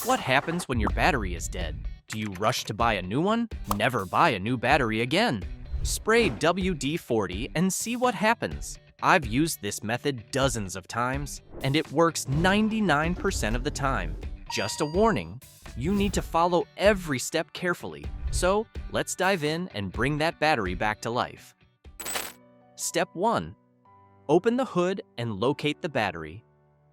What happens when your battery is dead? Do you rush to buy a new one? Never buy a new battery again. Spray WD-40 and see what happens. I've used this method dozens of times, and it works 99% of the time. Just a warning, you need to follow every step carefully. So, let's dive in and bring that battery back to life. Step 1. Open the hood and locate the battery.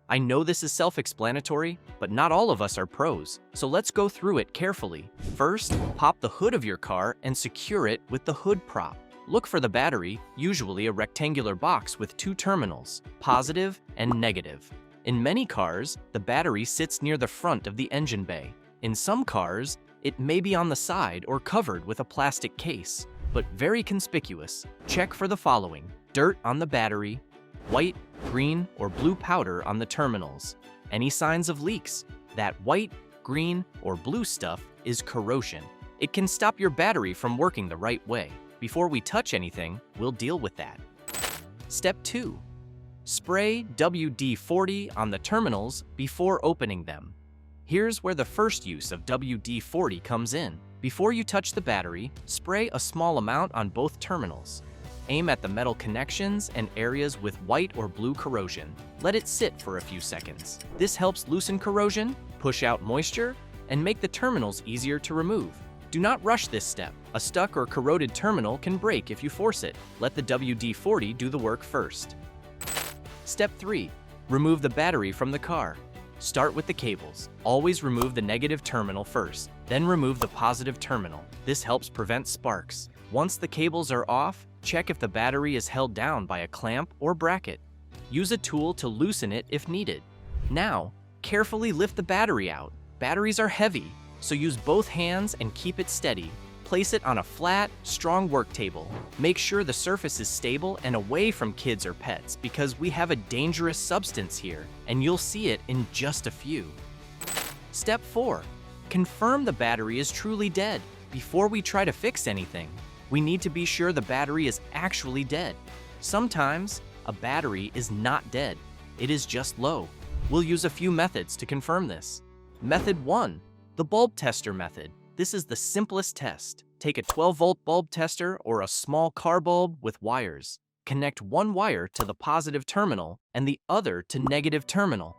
I know this is self-explanatory, but not all of us are pros, so let's go through it carefully. First, pop the hood of your car and secure it with the hood prop. Look for the battery, usually a rectangular box with two terminals, positive and negative. In many cars, the battery sits near the front of the engine bay. In some cars, it may be on the side or covered with a plastic case, but very conspicuous. Check for the following: dirt on the battery, white, green, or blue powder on the terminals. Any signs of leaks? That white, green, or blue stuff is corrosion. It can stop your battery from working the right way. Before we touch anything, we'll deal with that. Step 2. Spray WD-40 on the terminals before opening them. Here's where the first use of WD-40 comes in. Before you touch the battery, spray a small amount on both terminals. Aim at the metal connections and areas with white or blue corrosion. Let it sit for a few seconds. This helps loosen corrosion, push out moisture, and make the terminals easier to remove. Do not rush this step. A stuck or corroded terminal can break if you force it. Let the WD-40 do the work first. Step 3. Remove the battery from the car. Start with the cables. Always remove the negative terminal first, then remove the positive terminal. This helps prevent sparks. Once the cables are off, check if the battery is held down by a clamp or bracket. Use a tool to loosen it if needed. Now, carefully lift the battery out. Batteries are heavy, so use both hands and keep it steady. Place it on a flat, strong work table. Make sure the surface is stable and away from kids or pets because we have a dangerous substance here, and you'll see it in just a few. Step 4. Confirm the battery is truly dead. Before we try to fix anything, we need to be sure the battery is actually dead. Sometimes, a battery is not dead. It is just low. We'll use a few methods to confirm this. Method 1. The bulb tester method. This is the simplest test. Take a 12-volt bulb tester or a small car bulb with wires. Connect one wire to the positive terminal and the other to negative terminal.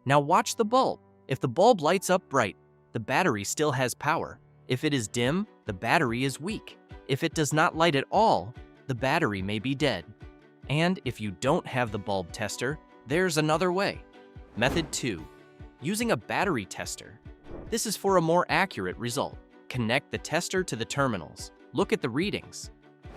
Now watch the bulb. If the bulb lights up bright, the battery still has power. If it is dim, the battery is weak. If it does not light at all, the battery may be dead. And if you don't have the bulb tester, there's another way. Method 2. Using a battery tester. This is for a more accurate result. Connect the tester to the terminals. Look at the readings.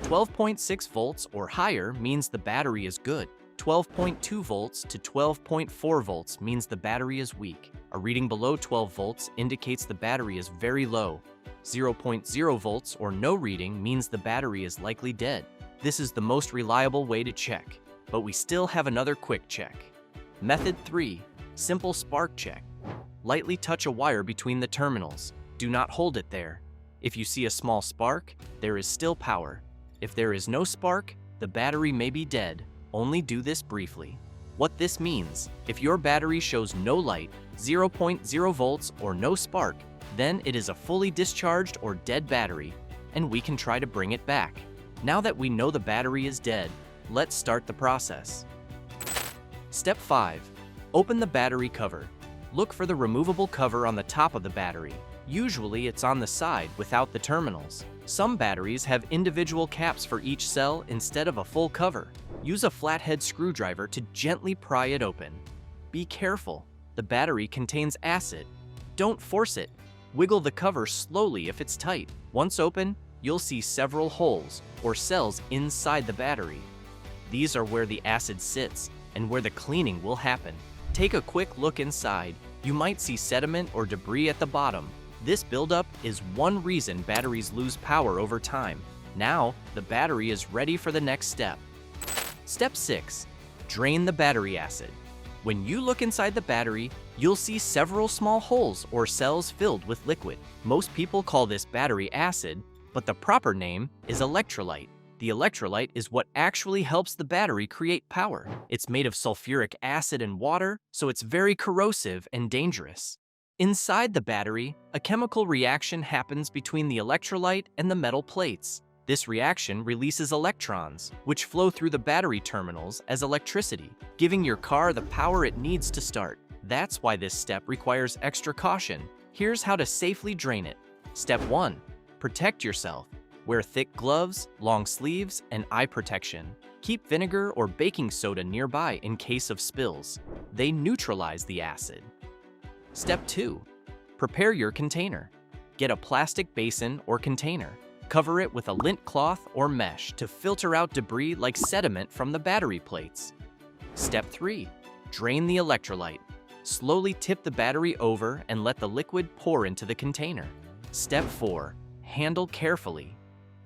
12.6 volts or higher means the battery is good. 12.2 volts to 12.4 volts means the battery is weak. A reading below 12 volts indicates the battery is very low. 0.0 volts or no reading means the battery is likely dead. This is the most reliable way to check, but we still have another quick check. Method 3. Simple spark check. Lightly touch a wire between the terminals. Do not hold it there. If you see a small spark, there is still power. If there is no spark, the battery may be dead. Only do this briefly. What this means, if your battery shows no light, 0.0 volts or no spark, then it is a fully discharged or dead battery, and we can try to bring it back. Now that we know the battery is dead, let's start the process. Step 5. Open the battery cover. Look for the removable cover on the top of the battery. Usually it's on the side without the terminals. Some batteries have individual caps for each cell instead of a full cover. Use a flathead screwdriver to gently pry it open. Be careful. The battery contains acid. Don't force it. Wiggle the cover slowly if it's tight. Once open, you'll see several holes or cells inside the battery. These are where the acid sits and where the cleaning will happen. Take a quick look inside. You might see sediment or debris at the bottom. This buildup is one reason batteries lose power over time. Now, the battery is ready for the next step. Step 6. Drain the battery acid. When you look inside the battery, you'll see several small holes or cells filled with liquid. Most people call this battery acid, but the proper name is electrolyte. The electrolyte is what actually helps the battery create power. It's made of sulfuric acid and water, so it's very corrosive and dangerous. Inside the battery, a chemical reaction happens between the electrolyte and the metal plates. This reaction releases electrons, which flow through the battery terminals as electricity, giving your car the power it needs to start. That's why this step requires extra caution. Here's how to safely drain it. Step 1. Protect yourself. Wear thick gloves, long sleeves, and eye protection. Keep vinegar or baking soda nearby in case of spills. They neutralize the acid. Step 2. Prepare your container. Get a plastic basin or container. Cover it with a lint cloth or mesh to filter out debris like sediment from the battery plates. Step 3. Drain the electrolyte. Slowly tip the battery over and let the liquid pour into the container. Step 4. Handle carefully.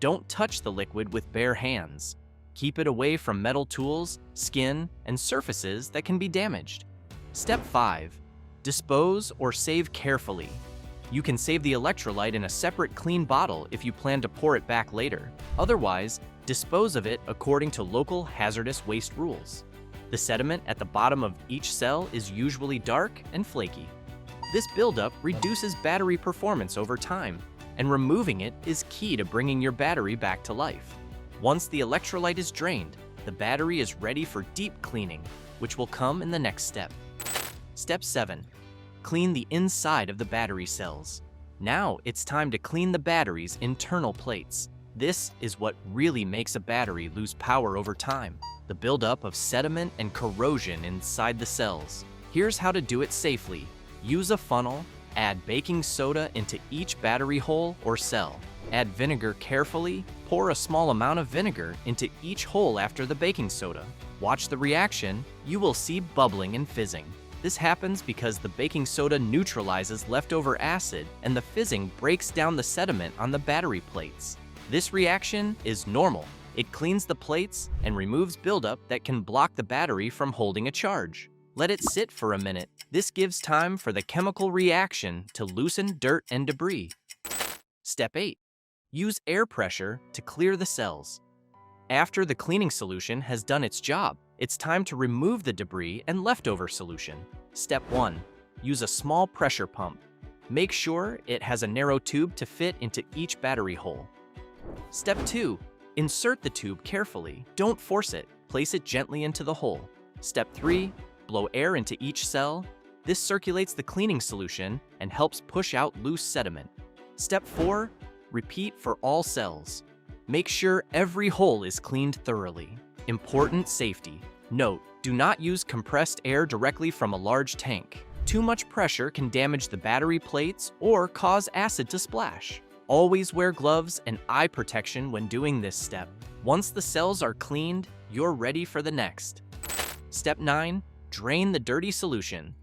Don't touch the liquid with bare hands. Keep it away from metal tools, skin, and surfaces that can be damaged. Step 5. Dispose or save carefully. You can save the electrolyte in a separate clean bottle if you plan to pour it back later. Otherwise, dispose of it according to local hazardous waste rules. The sediment at the bottom of each cell is usually dark and flaky. This buildup reduces battery performance over time, and removing it is key to bringing your battery back to life. Once the electrolyte is drained, the battery is ready for deep cleaning, which will come in the next step. Step 7. Clean the inside of the battery cells. Now it's time to clean the battery's internal plates. This is what really makes a battery lose power over time: the buildup of sediment and corrosion inside the cells. Here's how to do it safely. Use a funnel, add baking soda into each battery hole or cell. Add vinegar carefully, pour a small amount of vinegar into each hole after the baking soda. Watch the reaction, you will see bubbling and fizzing. This happens because the baking soda neutralizes leftover acid and the fizzing breaks down the sediment on the battery plates. This reaction is normal. It cleans the plates and removes buildup that can block the battery from holding a charge. Let it sit for a minute. This gives time for the chemical reaction to loosen dirt and debris. Step 8. Use air pressure to clear the cells. After the cleaning solution has done its job, it's time to remove the debris and leftover solution. Step 1. Use a small pressure pump. Make sure it has a narrow tube to fit into each battery hole. Step 2. Insert the tube carefully. Don't force it. Place it gently into the hole. Step 3. Blow air into each cell. This circulates the cleaning solution and helps push out loose sediment. Step 4. Repeat for all cells. Make sure every hole is cleaned thoroughly. Important safety. Note: do not use compressed air directly from a large tank. Too much pressure can damage the battery plates or cause acid to splash. Always wear gloves and eye protection when doing this step. Once the cells are cleaned, you're ready for the next. Step 9. Drain the dirty solution.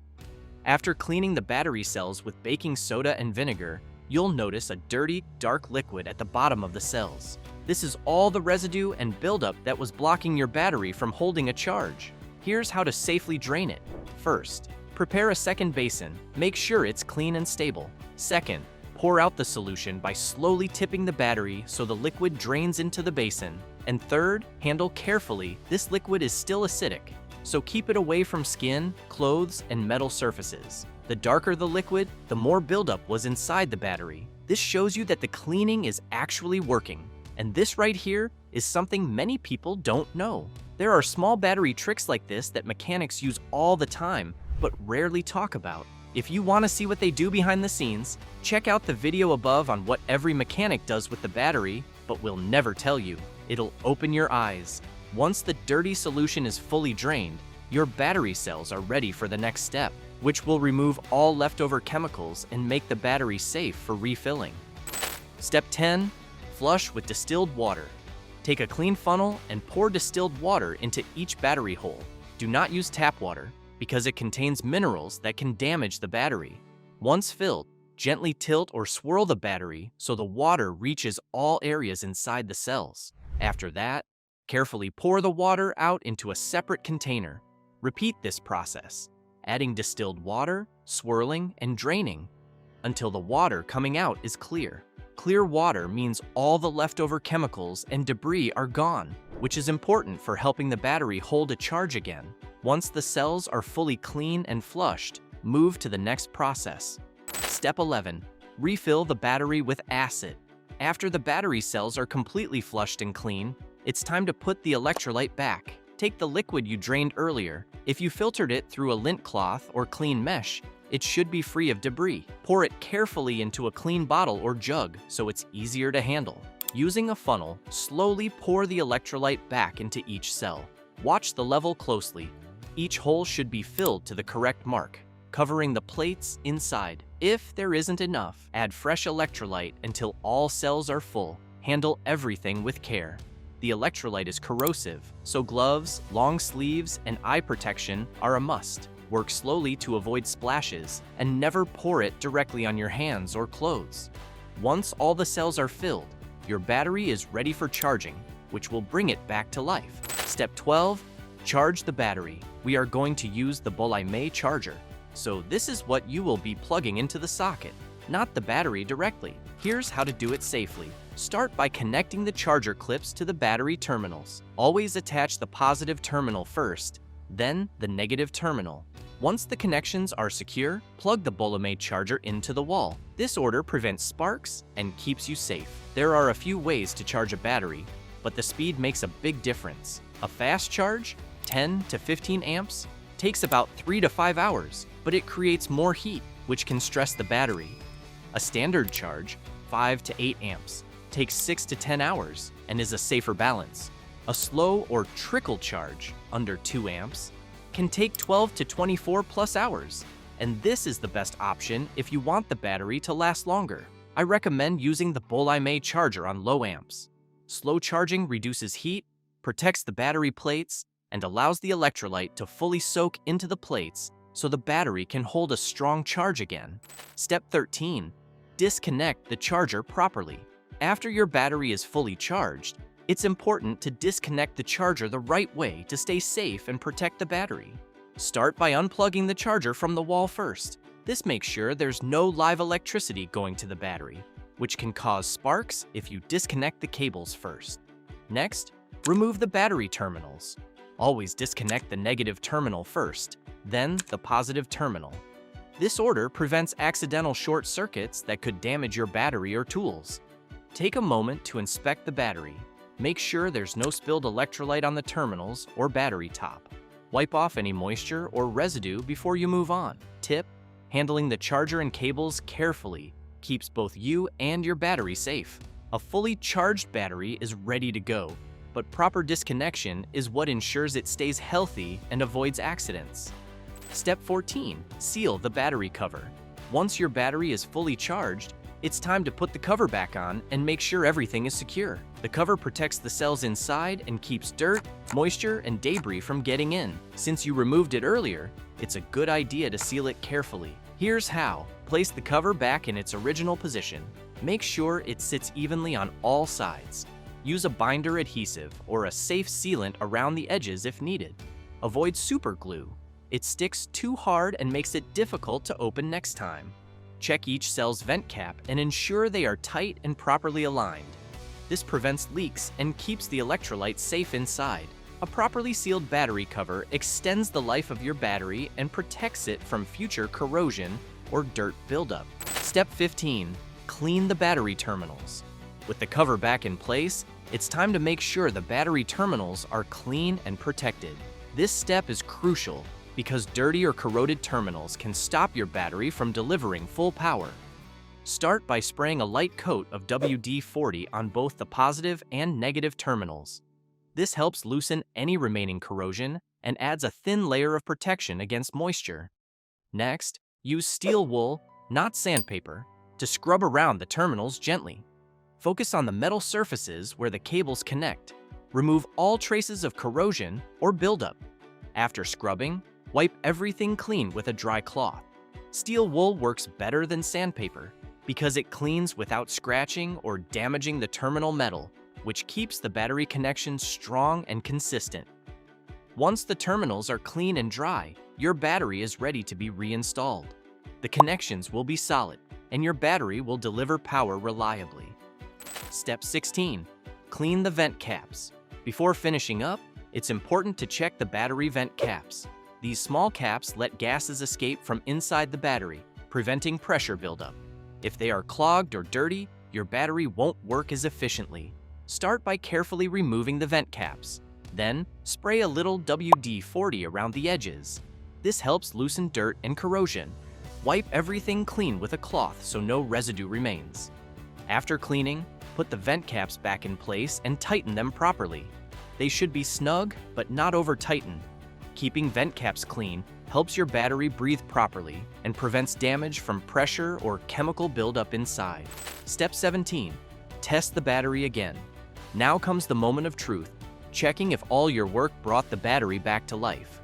After cleaning the battery cells with baking soda and vinegar, you'll notice a dirty, dark liquid at the bottom of the cells. This is all the residue and buildup that was blocking your battery from holding a charge. Here's how to safely drain it. First, prepare a second basin. Make sure it's clean and stable. Second, pour out the solution by slowly tipping the battery so the liquid drains into the basin. And third, handle carefully. This liquid is still acidic, so keep it away from skin, clothes, and metal surfaces. The darker the liquid, the more buildup was inside the battery. This shows you that the cleaning is actually working. And this right here is something many people don't know. There are small battery tricks like this that mechanics use all the time, but rarely talk about. If you want to see what they do behind the scenes, check out the video above on what every mechanic does with the battery, but we'll never tell you. It'll open your eyes. Once the dirty solution is fully drained, your battery cells are ready for the next step, which will remove all leftover chemicals and make the battery safe for refilling. Step 10. Flush with distilled water. Take a clean funnel and pour distilled water into each battery hole. Do not use tap water because it contains minerals that can damage the battery. Once filled, gently tilt or swirl the battery so the water reaches all areas inside the cells. After that, carefully pour the water out into a separate container. Repeat this process, adding distilled water, swirling, and draining until the water coming out is clear. Clear water means all the leftover chemicals and debris are gone, which is important for helping the battery hold a charge again. Once the cells are fully clean and flushed, move to the next process. Step 11. Refill the battery with acid. After the battery cells are completely flushed and clean, it's time to put the electrolyte back. Take the liquid you drained earlier. If you filtered it through a lint cloth or clean mesh, it should be free of debris. Pour it carefully into a clean bottle or jug so it's easier to handle. Using a funnel, slowly pour the electrolyte back into each cell. Watch the level closely. Each hole should be filled to the correct mark, covering the plates inside. If there isn't enough, add fresh electrolyte until all cells are full. Handle everything with care. The electrolyte is corrosive, so gloves, long sleeves, and eye protection are a must. Work slowly to avoid splashes, and never pour it directly on your hands or clothes. Once all the cells are filled, your battery is ready for charging, which will bring it back to life. Step 12. Charge the battery. We are going to use the Bollime charger, so this is what you will be plugging into the socket, not the battery directly. Here's how to do it safely. Start by connecting the charger clips to the battery terminals. Always attach the positive terminal first, then the negative terminal. Once the connections are secure, plug the Bollime charger into the wall. This order prevents sparks and keeps you safe. There are a few ways to charge a battery, but the speed makes a big difference. A fast charge, 10 to 15 amps, takes about 3 to 5 hours, but it creates more heat, which can stress the battery. A standard charge, 5 to 8 amps, takes 6 to 10 hours and is a safer balance. A slow or trickle charge, under 2 amps, can take 12 to 24 plus hours, and this is the best option if you want the battery to last longer. I recommend using the Bollime charger on low amps. Slow charging reduces heat, protects the battery plates, and allows the electrolyte to fully soak into the plates so the battery can hold a strong charge again. Step 13. Disconnect the charger properly. After your battery is fully charged, it's important to disconnect the charger the right way to stay safe and protect the battery. Start by unplugging the charger from the wall first. This makes sure there's no live electricity going to the battery, which can cause sparks if you disconnect the cables first. Next, remove the battery terminals. Always disconnect the negative terminal first, then the positive terminal. This order prevents accidental short circuits that could damage your battery or tools. Take a moment to inspect the battery. Make sure there's no spilled electrolyte on the terminals or battery top. Wipe off any moisture or residue before you move on. Tip: handling the charger and cables carefully keeps both you and your battery safe. A fully charged battery is ready to go, but proper disconnection is what ensures it stays healthy and avoids accidents. Step 14. Seal the battery cover. Once your battery is fully charged, it's time to put the cover back on and make sure everything is secure. The cover protects the cells inside and keeps dirt, moisture, and debris from getting in. Since you removed it earlier, it's a good idea to seal it carefully. Here's how. Place the cover back in its original position. Make sure it sits evenly on all sides. Use a binder adhesive or a safe sealant around the edges if needed. Avoid super glue. It sticks too hard and makes it difficult to open next time. Check each cell's vent cap and ensure they are tight and properly aligned. This prevents leaks and keeps the electrolyte safe inside. A properly sealed battery cover extends the life of your battery and protects it from future corrosion or dirt buildup. Step 15. Clean the battery terminals. With the cover back in place, it's time to make sure the battery terminals are clean and protected. This step is crucial because dirty or corroded terminals can stop your battery from delivering full power. Start by spraying a light coat of WD-40 on both the positive and negative terminals. This helps loosen any remaining corrosion and adds a thin layer of protection against moisture. Next, use steel wool, not sandpaper, to scrub around the terminals gently. Focus on the metal surfaces where the cables connect. Remove all traces of corrosion or buildup. After scrubbing, wipe everything clean with a dry cloth. Steel wool works better than sandpaper because it cleans without scratching or damaging the terminal metal, which keeps the battery connection strong and consistent. Once the terminals are clean and dry, your battery is ready to be reinstalled. The connections will be solid, and your battery will deliver power reliably. Step 16. Clean the vent caps. Before finishing up, it's important to check the battery vent caps. These small caps let gases escape from inside the battery, preventing pressure buildup. If they are clogged or dirty, your battery won't work as efficiently. Start by carefully removing the vent caps. Then, spray a little WD-40 around the edges. This helps loosen dirt and corrosion. Wipe everything clean with a cloth so no residue remains. After cleaning, put the vent caps back in place and tighten them properly. They should be snug, but not over-tightened. Keeping vent caps clean helps your battery breathe properly and prevents damage from pressure or chemical buildup inside. Step 17. Test the battery again. Now comes the moment of truth, checking if all your work brought the battery back to life.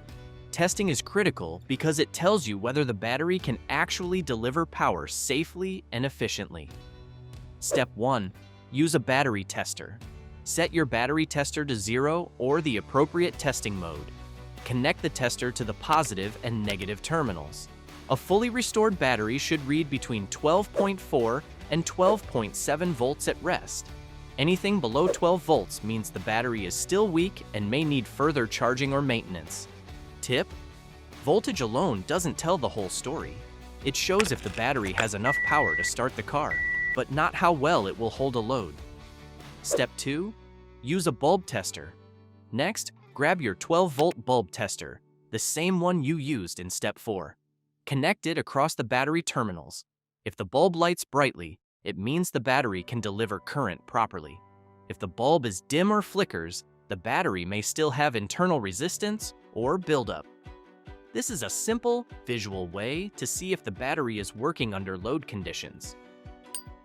Testing is critical because it tells you whether the battery can actually deliver power safely and efficiently. Step 1. Use a battery tester. Set your battery tester to 0 or the appropriate testing mode. Connect the tester to the positive and negative terminals. A fully restored battery should read between 12.4 and 12.7 volts at rest. Anything below 12 volts means the battery is still weak and may need further charging or maintenance. Tip: voltage alone doesn't tell the whole story. It shows if the battery has enough power to start the car, but not how well it will hold a load. Step 2. Use a bulb tester. Next, grab your 12-volt bulb tester, the same one you used in Step 4. Connect it across the battery terminals. If the bulb lights brightly, it means the battery can deliver current properly. If the bulb is dim or flickers, the battery may still have internal resistance or buildup. This is a simple, visual way to see if the battery is working under load conditions.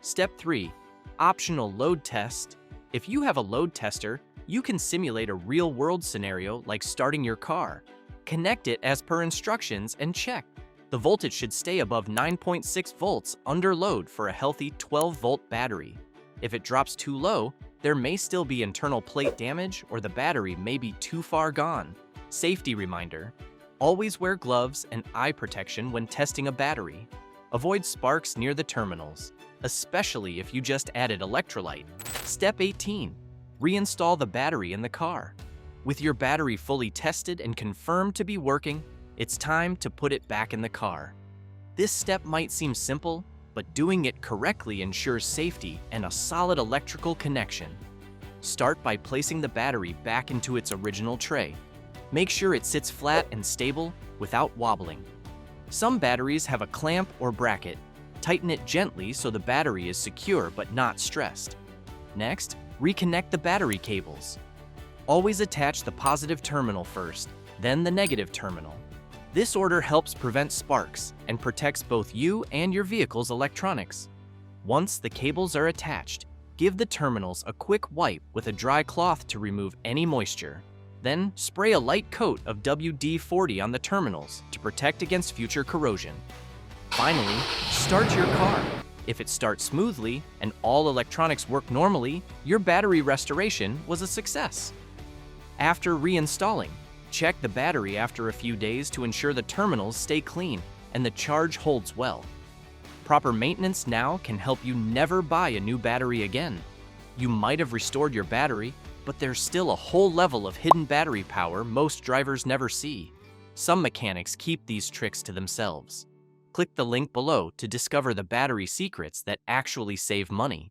Step 3. Optional load test. If you have a load tester, you can simulate a real-world scenario like starting your car. Connect it as per instructions and check. The voltage should stay above 9.6 volts under load for a healthy 12-volt battery. If it drops too low, there may still be internal plate damage or the battery may be too far gone. Safety reminder: always wear gloves and eye protection when testing a battery. Avoid sparks near the terminals, especially if you just added electrolyte. Step 18. Reinstall the battery in the car. With your battery fully tested and confirmed to be working, it's time to put it back in the car. This step might seem simple, but doing it correctly ensures safety and a solid electrical connection. Start by placing the battery back into its original tray. Make sure it sits flat and stable without wobbling. Some batteries have a clamp or bracket. Tighten it gently so the battery is secure but not stressed. Next, reconnect the battery cables. Always attach the positive terminal first, then the negative terminal. This order helps prevent sparks and protects both you and your vehicle's electronics. Once the cables are attached, give the terminals a quick wipe with a dry cloth to remove any moisture. Then spray a light coat of WD-40 on the terminals to protect against future corrosion. Finally, start your car. If it starts smoothly and all electronics work normally, your battery restoration was a success. After reinstalling, check the battery after a few days to ensure the terminals stay clean and the charge holds well. Proper maintenance now can help you never buy a new battery again. You might have restored your battery, but there's still a whole level of hidden battery power most drivers never see. Some mechanics keep these tricks to themselves. Click the link below to discover the battery secrets that actually save money.